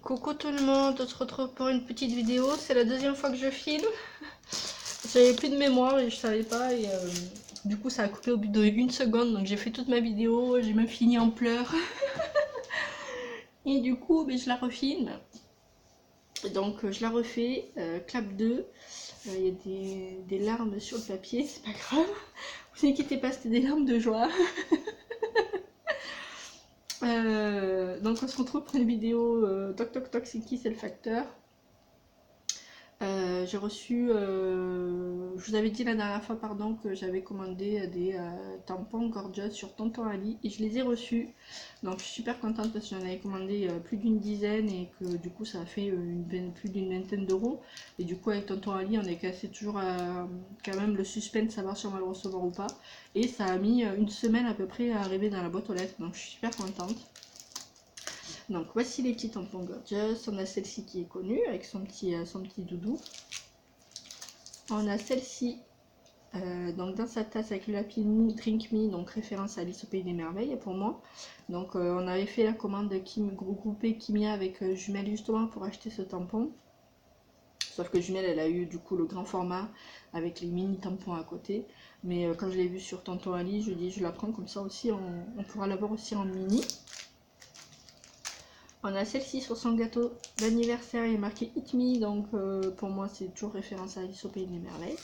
Coucou tout le monde, on se retrouve pour une petite vidéo. C'est la deuxième fois que je filme. J'avais plus de mémoire et je savais pas. Et du coup, ça a coupé au bout de 1 seconde. Donc j'ai fait toute ma vidéo. J'ai même fini en pleurs. Et du coup, je la refilme. Donc je la refais. Clap 2. Il y a des larmes sur le papier. C'est pas grave. Vous inquiétez pas, c'était des larmes de joie. Donc on se retrouve pour une vidéo Toc Toc Toc, c'est qui, c'est le facteur. J'ai reçu, je vous avais dit la dernière fois, pardon, que j'avais commandé des tampons Gorgeous sur Tonton Ali et je les ai reçus. Donc je suis super contente parce que j'en avais commandé plus d'une dizaine et que du coup ça a fait plus d'une vingtaine d'euros. Et du coup avec Tonton Ali on est cassé toujours quand même le suspense de savoir si on va le recevoir ou pas. Et ça a mis une semaine à peu près à arriver dans la boîte aux lettres, donc je suis super contente. Donc voici les petits tampons Gorgeous. On a celle-ci qui est connue avec son petit doudou. On a celle-ci donc dans sa tasse avec le lapis mou Drink Me, donc référence à Alice au Pays des Merveilles pour moi. Donc on avait fait la commande groupée Kimia avec Jumelle justement pour acheter ce tampon. Sauf que Jumelle elle a eu du coup le grand format avec les mini tampons à côté. Mais quand je l'ai vu sur Tonton Ali, je dis je la prends comme ça aussi, on pourra l'avoir aussi en mini. On a celle-ci sur son gâteau d'anniversaire, il est marqué Eat Me, donc pour moi c'est toujours référence à Alice au Pays des Merveilles.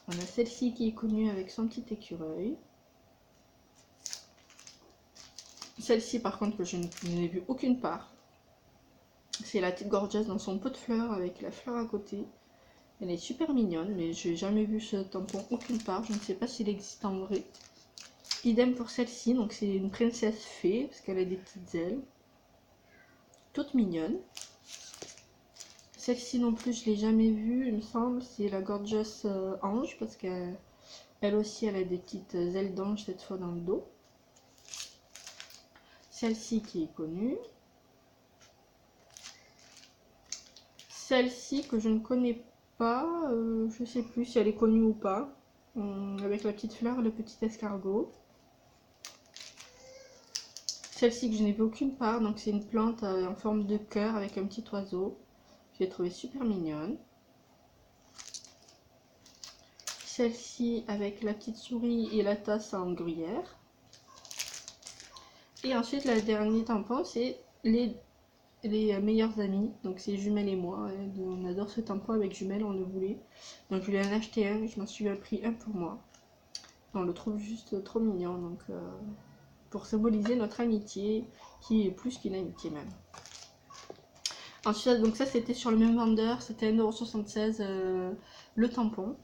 On a celle-ci qui est connue avec son petit écureuil. Celle-ci par contre que je n'ai vu aucune part. C'est la petite Gorgeous dans son pot de fleurs avec la fleur à côté. Elle est super mignonne mais je n'ai jamais vu ce tampon aucune part. Je ne sais pas s'il existe en vrai. Idem pour celle-ci, donc c'est une princesse fée parce qu'elle a des petites ailes. Toute mignonne. Celle-ci non plus je l'ai jamais vue, il me semble. C'est la Gorgeous Ange parce qu'elle aussi elle a des petites ailes d'ange cette fois dans le dos. Celle-ci qui est connue. Celle-ci que je ne connais pas, je sais plus si elle est connue ou pas. Avec la petite fleur et le petit escargot. Celle-ci que je n'ai vu aucune part, donc c'est une plante en forme de cœur avec un petit oiseau. Je l'ai trouvée super mignonne. Celle-ci avec la petite souris et la tasse en gruyère. Et ensuite, le dernier tampon, c'est les meilleurs amis. Donc c'est Jumelle et moi. On adore ce tampon avec Jumelle, on le voulait. Donc je lui en ai acheté un, je m'en suis pris un pour moi. On le trouve juste trop mignon. Donc pour symboliser notre amitié, qui est plus qu'une amitié même. Ensuite, donc ça c'était sur le même vendeur, c'était 1,76 € le tampon.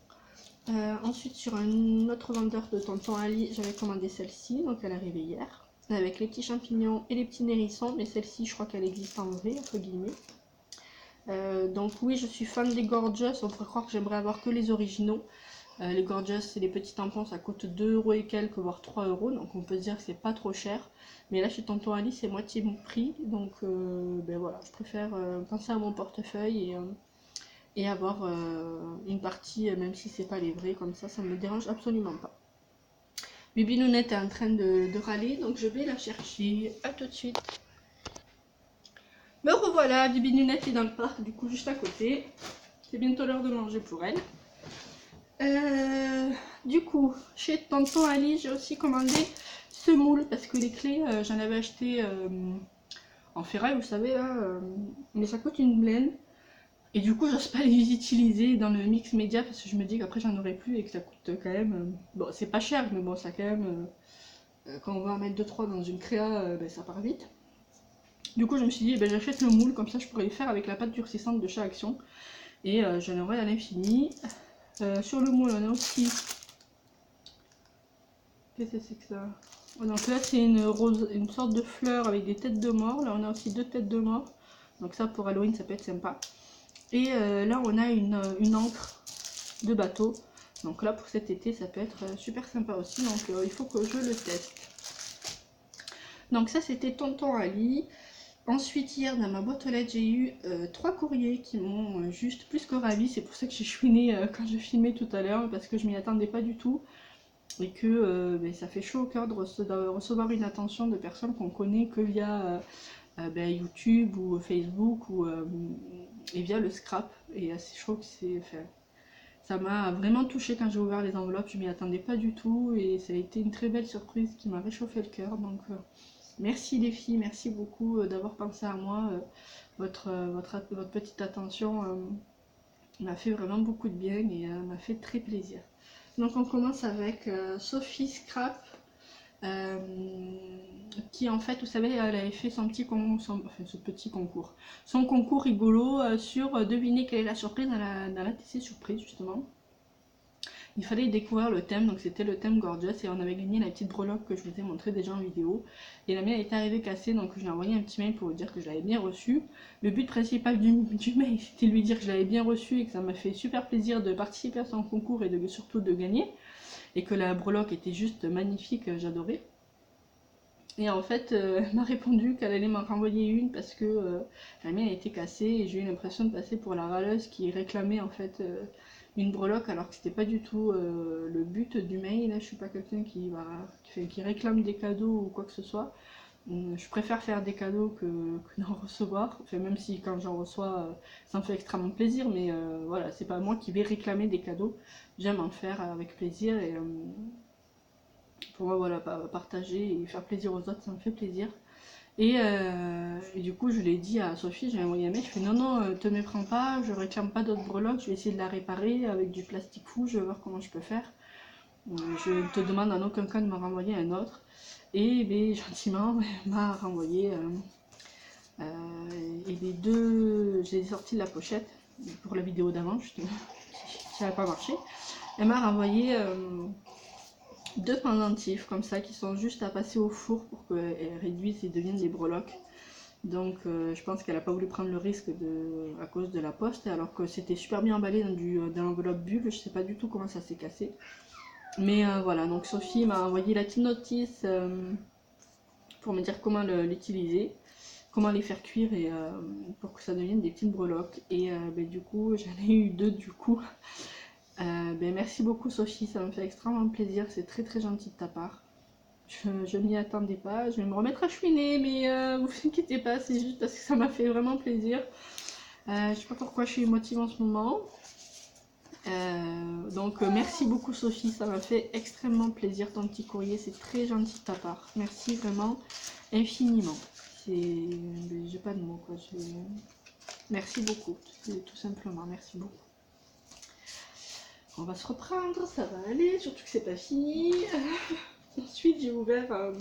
Ensuite sur un autre vendeur de Tonton Ali, j'avais commandé celle-ci, donc elle est arrivée hier. Avec les petits champignons et les petits hérissons, mais celle-ci je crois qu'elle existe en vrai, entre guillemets. Donc oui, je suis fan des Gorgeous, on pourrait croire que j'aimerais avoir que les originaux. Les Gorgeous, c'est les petits tampons, ça coûte 2 € et quelques, voire 3 €, donc on peut se dire que c'est pas trop cher. Mais là, chez Tonton Ali, c'est moitié mon prix, donc voilà, je préfère penser à mon portefeuille et avoir une partie, même si c'est pas les vrais, comme ça me dérange absolument pas. Bibi Nounette est en train de râler, donc je vais la chercher. À tout de suite. Me revoilà, Bibi Nounette est dans le parc, du coup juste à côté. C'est bientôt l'heure de manger pour elle. Du coup, chez Tonton Ali, j'ai aussi commandé ce moule parce que les clés, j'en avais acheté en ferraille, vous savez, là, mais ça coûte une blende. Et du coup, j'ose pas les utiliser dans le mix média parce que je me dis qu'après j'en aurai plus et que ça coûte quand même. Bon, c'est pas cher, mais bon, ça quand même. Quand on va en mettre 2-3 dans une créa, ça part vite. Du coup, je me suis dit, j'achète le moule, comme ça je pourrais les faire avec la pâte durcissante de chez Action. Et j'en aurai à l'infini. Sur le moule, on a aussi. Qu'est-ce que c'est que ça? Donc là, c'est une sorte de fleur avec des têtes de mort. Là, on a aussi 2 têtes de mort. Donc ça, pour Halloween, ça peut être sympa. Et là, on a une encre de bateau. Donc là, pour cet été, ça peut être super sympa aussi. Donc il faut que je le teste. Donc ça, c'était Tonton Ali. Ensuite, hier, dans ma boîte aux lettres, j'ai eu 3 courriers qui m'ont juste plus que ravi. C'est pour ça que j'ai chouiné quand je filmais tout à l'heure, parce que je m'y attendais pas du tout. Et que ça fait chaud au cœur de recevoir une attention de personnes qu'on connaît que via YouTube ou Facebook et via le scrap. Et je trouve que ça m'a vraiment touchée quand j'ai ouvert les enveloppes, je m'y attendais pas du tout et ça a été une très belle surprise qui m'a réchauffé le cœur. Donc merci les filles, merci beaucoup d'avoir pensé à moi. Votre petite attention m'a fait vraiment beaucoup de bien et m'a fait très plaisir. Donc on commence avec Sophie Scrap. Qui en fait, vous savez, elle avait fait son petit concours, son concours rigolo sur deviner quelle est la surprise dans la TC surprise justement. Il fallait découvrir le thème, donc c'était le thème Gorgeous et on avait gagné la petite breloque que je vous ai montré déjà en vidéo. Et la mienne est arrivée cassée, donc je lui ai envoyé un petit mail pour vous dire que je l'avais bien reçu. Le but principal du mail, c'était de lui dire que je l'avais bien reçu et que ça m'a fait super plaisir de participer à son concours et surtout de gagner. Et que la breloque était juste magnifique, j'adorais. Et en fait, elle m'a répondu qu'elle allait m'en renvoyer une parce que la mienne était cassée et j'ai eu l'impression de passer pour la râleuse qui réclamait en fait une breloque alors que c'était pas du tout le but du mail. Je suis pas quelqu'un qui réclame des cadeaux ou quoi que ce soit. Je préfère faire des cadeaux que d'en recevoir. Enfin, même si quand j'en reçois, ça me fait extrêmement plaisir, mais voilà, c'est pas moi qui vais réclamer des cadeaux. J'aime en faire avec plaisir et pour moi, voilà, partager et faire plaisir aux autres, ça me fait plaisir. Et du coup, je l'ai dit à Sophie, j'ai envoyé un mail, je fais non, non, te méprends pas, je réclame pas d'autres breloques, je vais essayer de la réparer avec du plastique fou, je vais voir comment je peux faire. Je ne te demande en aucun cas de me renvoyer un autre. Et ben, gentiment, elle m'a renvoyé. Et les deux, j'ai sorti de la pochette pour la vidéo d'avant, qui n'avait pas marché. Elle m'a renvoyé deux pendentifs comme ça qui sont juste à passer au four pour qu'elles réduisent et deviennent des breloques. Donc je pense qu'elle n'a pas voulu prendre le risque à cause de la poste, alors que c'était super bien emballé dans l'enveloppe bulle. Je sais pas du tout comment ça s'est cassé. Mais voilà, donc Sophie m'a envoyé la petite notice pour me dire comment l'utiliser, comment les faire cuire et pour que ça devienne des petites breloques. Et du coup, j'en ai eu deux du coup. Merci beaucoup Sophie, ça me fait extrêmement plaisir, c'est très très gentil de ta part. Je m'y attendais pas, je vais me remettre à chouiner, mais vous inquiétez pas, c'est juste parce que ça m'a fait vraiment plaisir. Je sais pas pourquoi je suis émotive en ce moment. Donc merci beaucoup Sophie, ça m'a fait extrêmement plaisir ton petit courrier, c'est très gentil de ta part. Merci vraiment infiniment. J'ai pas de mots quoi. Merci beaucoup, tout simplement, merci beaucoup. On va se reprendre, ça va aller, surtout que c'est pas fini. Ensuite j'ai ouvert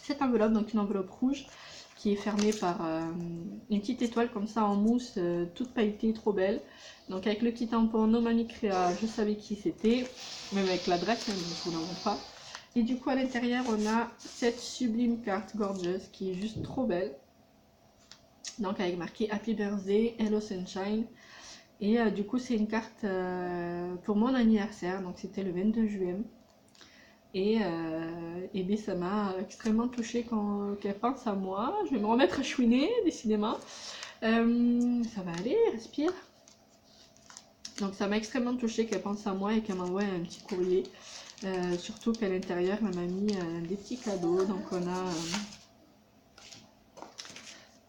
cette enveloppe, donc une enveloppe rouge qui est fermée par une petite étoile comme ça en mousse, toute pailletée, trop belle. Donc avec le petit tampon No Mami Créa, je savais qui c'était, même avec l'adresse, hein, je vous l'en montre pas. Et du coup à l'intérieur on a cette sublime carte Gorgeous qui est juste trop belle. Donc avec marqué Happy Birthday, Hello Sunshine. Et du coup c'est une carte pour mon anniversaire, donc c'était le 22 juin. Et bien ça m'a extrêmement touchée qu'elle pense à moi. Je vais me remettre à chouiner, décidément. Ça va aller, respire. Donc ça m'a extrêmement touchée qu'elle pense à moi et qu'elle m'envoie un petit courrier. Surtout qu'à l'intérieur, elle m'a mis des petits cadeaux. Donc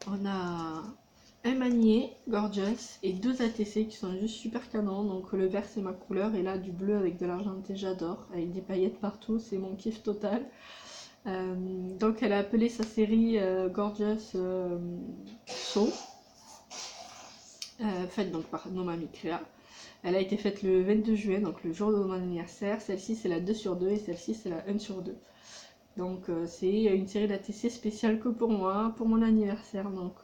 on a un manier Gorgeous et deux ATC qui sont juste super canons. Donc le vert c'est ma couleur et là du bleu avec de l'argenté, j'adore, avec des paillettes partout, c'est mon kiff total. Donc elle a appelé sa série Gorgeous So, faite donc par No Mami Créa. Elle a été faite le 22 juin, donc le jour de mon anniversaire. Celle-ci c'est la 2/2 et celle-ci c'est la 1/2. Donc c'est une série d'ATC spéciale que pour moi, pour mon anniversaire. Donc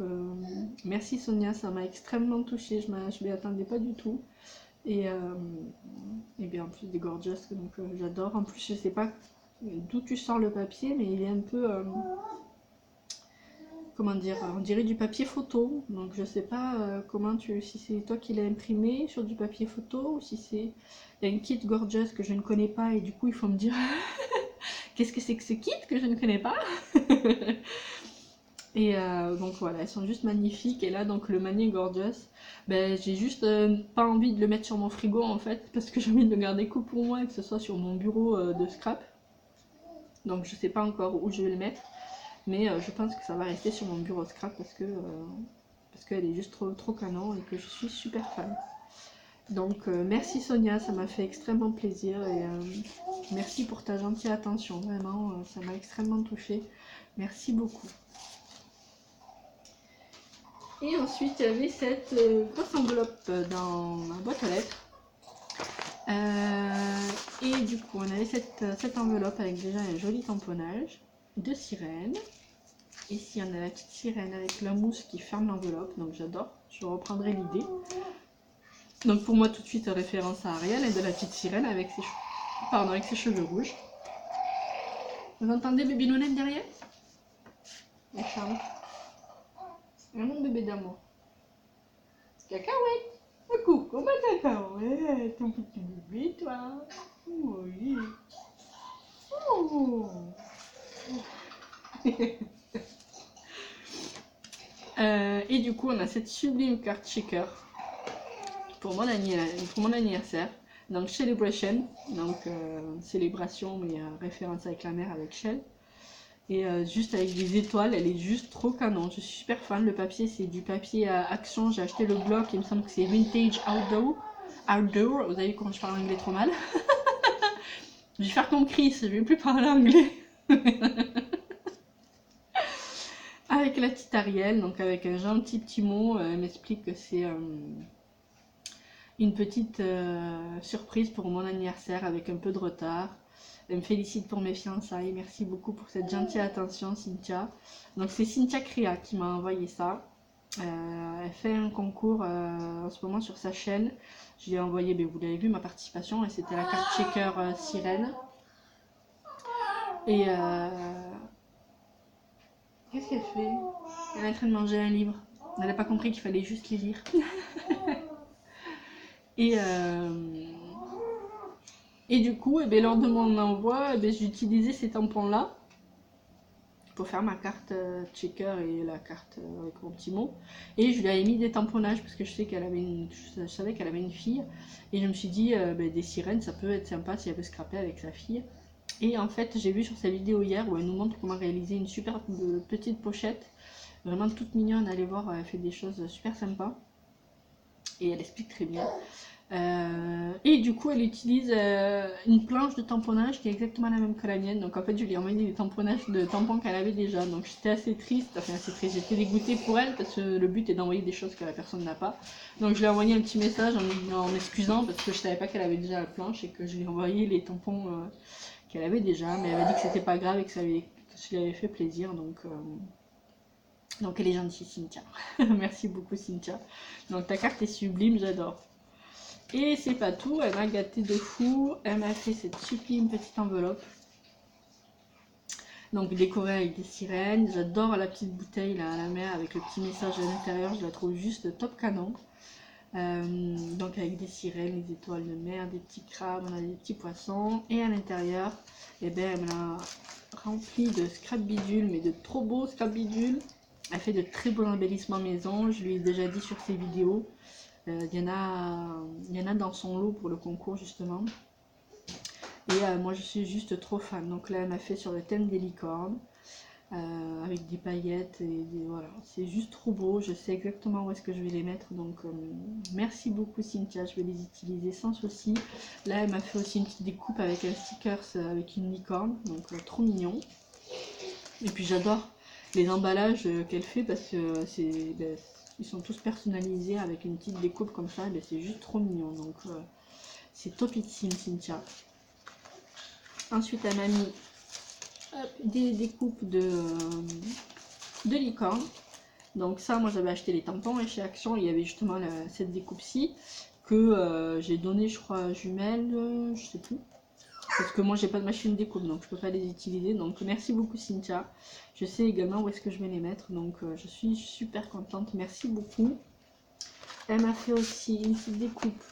merci Sonia, ça m'a extrêmement touchée, je m'y attendais pas du tout. Et bien en plus des Gorgeous, donc j'adore. En plus je sais pas d'où tu sors le papier, mais il est un peu... comment dire, on dirait du papier photo. Donc je sais pas si c'est toi qui l'as imprimé sur du papier photo ou si c'est... Il y a une kit Gorgeous que je ne connais pas et du coup il faut me dire... Qu'est-ce que c'est que ce kit que je ne connais pas? Et donc voilà, elles sont juste magnifiques. Et là, donc le manier Gorgeous, j'ai juste pas envie de le mettre sur mon frigo en fait, parce que j'ai envie de le garder que pour moi et que ce soit sur mon bureau de scrap. Donc je sais pas encore où je vais le mettre. Mais je pense que ça va rester sur mon bureau scrap parce qu'elle est juste trop canon et que je suis super fan. Donc merci Sonia, ça m'a fait extrêmement plaisir et merci pour ta gentille attention, vraiment ça m'a extrêmement touchée. Merci beaucoup. Et ensuite il y avait cette grosse enveloppe dans ma boîte à lettres. Et du coup on avait cette enveloppe avec déjà un joli tamponnage de sirène. Ici on a la petite sirène avec la mousse qui ferme l'enveloppe, donc j'adore, je reprendrai l'idée. Donc pour moi tout de suite référence à Ariel et de la petite sirène avec ses cheveux rouges. Vous entendez bébé Nounette derrière? Elle chante. Mon bébé d'amour. Cacahuète. Coucou ma cacahuète, ton petit bébé toi. Oui. Oh. Et du coup on a cette sublime carte shaker pour mon anniversaire. Donc Celebration, donc célébration mais référence avec la mer avec Shell. Et juste avec des étoiles, elle est juste trop canon. Je suis super fan. Le papier, c'est du papier Action. J'ai acheté le bloc, il me semble que c'est Vintage Outdoor. Vous avez vu comment je parle anglais trop mal. Je vais faire comme Chris, je vais plus parler anglais. Avec la petite Ariel, donc avec un gentil petit mot, elle m'explique que c'est une petite surprise pour mon anniversaire avec un peu de retard. Elle me félicite pour mes fiançailles. Merci beaucoup pour cette gentille attention, Cynthia. Donc c'est Cynthia Créa qui m'a envoyé ça. Elle fait un concours en ce moment sur sa chaîne. Je lui ai envoyé, vous l'avez vu, ma participation. Et c'était la carte shaker sirène. Et qu'est-ce qu'elle fait? Elle est en train de manger un livre. Elle n'a pas compris qu'il fallait juste les lire. Et du coup, lors de mon envoi, j'ai utilisé ces tampons-là pour faire ma carte checker et la carte avec mon petit mot. Et je lui avais mis des tamponnages parce que je savais qu'elle avait une fille. Et je me suis dit, des sirènes, ça peut être sympa si elle veut scraper avec sa fille. Et en fait, j'ai vu sur sa vidéo hier où elle nous montre comment réaliser une super petite pochette. Vraiment toute mignonne, allez voir, elle fait des choses super sympas. Et elle explique très bien. Et du coup, elle utilise une planche de tamponnage qui est exactement la même que la mienne. Donc en fait, je lui ai envoyé des tamponnages de tampons qu'elle avait déjà. Donc j'étais assez triste, j'étais dégoûtée pour elle parce que le but est d'envoyer des choses que la personne n'a pas. Donc je lui ai envoyé un petit message en m'excusant parce que je savais pas qu'elle avait déjà la planche et que je lui ai envoyé les tampons qu'elle avait déjà. Mais elle m'a dit que c'était pas grave et que ça lui avait fait plaisir. Donc elle est gentille, Cynthia. Merci beaucoup, Cynthia. Donc ta carte est sublime, j'adore. Et c'est pas tout, elle m'a gâté de fou. Elle m'a fait cette sublime petite enveloppe. Donc décorée avec des sirènes. J'adore la petite bouteille là à la mer avec le petit message à l'intérieur. Je la trouve juste top canon. Donc avec des sirènes, des étoiles de mer, des petits crabes, on a des petits poissons. Et à l'intérieur, elle me l'a rempli de scrap bidule, mais de trop beaux scrap bidule. Elle fait de très beaux embellissements maison. Je lui ai déjà dit sur ses vidéos. Il y en a dans son lot pour le concours justement. Et moi je suis juste trop fan. Donc là elle m'a fait sur le thème des licornes. Avec des paillettes et voilà. C'est juste trop beau. Je sais exactement où est-ce que je vais les mettre. Donc merci beaucoup Cynthia. Je vais les utiliser sans souci. Là elle m'a fait aussi une petite découpe avec un stickers avec une licorne. Donc trop mignon. Et puis j'adore les emballages qu'elle fait parce que ils sont tous personnalisés avec une petite découpe comme ça, c'est juste trop mignon. Donc c'est topissime Cynthia. Ensuite elle m'a mis des découpes de licorne. Donc ça, moi j'avais acheté les tampons et chez Action il y avait justement cette découpe-ci que j'ai donné je crois à Jumelle, je sais plus. Parce que moi j'ai pas de machine découpe donc je peux pas les utiliser. Donc merci beaucoup Cynthia. Je sais également où est-ce que je vais les mettre. Donc je suis super contente. Merci beaucoup. Elle m'a fait aussi une petite découpe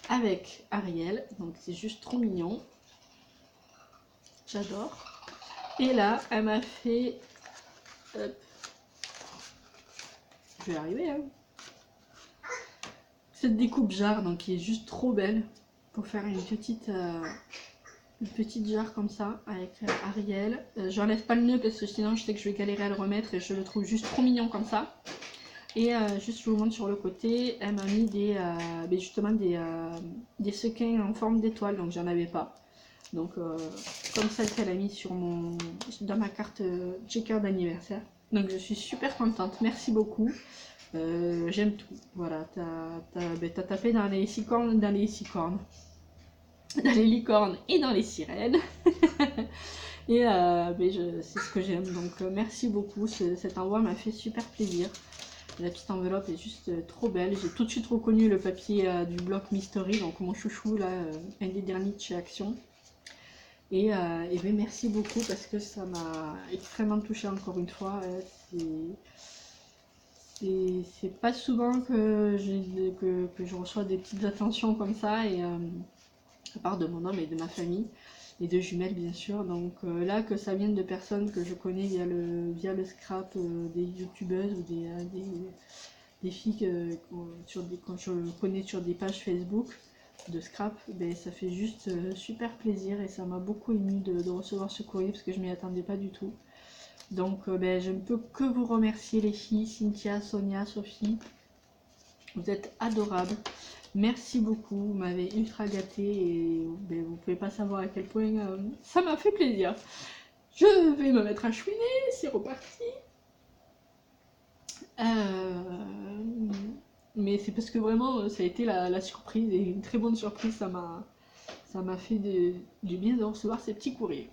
avec Ariel. Donc c'est juste trop mignon. J'adore. Et là elle m'a fait... Hop. Je vais y arriver hein. Cette découpe jarre donc qui est juste trop belle. Pour faire une petite... une petite jarre comme ça avec Ariel. J'enlève pas le nœud parce que sinon je sais que je vais galérer à le remettre et je le trouve juste trop mignon comme ça. Et juste je vous montre sur le côté, elle m'a mis justement des sequins en forme d'étoile, donc j'en avais pas. Donc comme celle qu'elle a mis dans ma carte checker d'anniversaire. Donc je suis super contente, merci beaucoup. J'aime tout. Voilà, t'as tapé dans les licornes, dans les licornes et dans les sirènes. Et c'est ce que j'aime. Donc merci beaucoup. Cet envoi m'a fait super plaisir. La petite enveloppe est juste trop belle. J'ai tout de suite reconnu le papier du bloc Mystery, donc mon chouchou là, un des derniers de chez Action. Et merci beaucoup parce que ça m'a extrêmement touchée encore une fois. C'est pas souvent que je reçois des petites attentions comme ça, et à part de mon homme et de ma famille, et de jumelles bien sûr. Donc là, que ça vienne de personnes que je connais via le scrap, des youtubeuses ou des filles que je connais sur des pages Facebook de scrap, ben, ça fait juste super plaisir, et ça m'a beaucoup ému de recevoir ce courrier parce que je m'y attendais pas du tout. Donc je ne peux que vous remercier les filles, Cynthia, Sonia, Sophie, vous êtes adorables. Merci beaucoup, vous m'avez ultra gâtée et vous pouvez pas savoir à quel point ça m'a fait plaisir. Je vais me mettre à chouiner, c'est reparti. Mais c'est parce que vraiment ça a été la surprise, et une très bonne surprise, ça m'a fait du bien de recevoir ces petits courriers.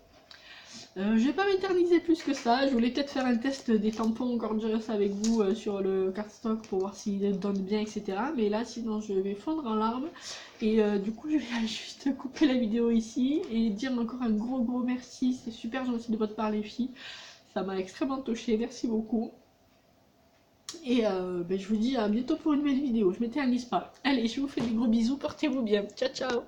Je vais pas m'éterniser plus que ça, je voulais peut-être faire un test des tampons Gorgeous avec vous sur le cardstock pour voir s'ils donnent bien, etc. Mais là sinon je vais fondre en larmes, et du coup je vais juste couper la vidéo ici et dire encore un gros merci, c'est super gentil de votre part les filles, ça m'a extrêmement touchée, merci beaucoup. Et je vous dis à bientôt pour une nouvelle vidéo, je m'éternise pas. Allez, je vous fais des gros bisous, portez-vous bien, ciao ciao.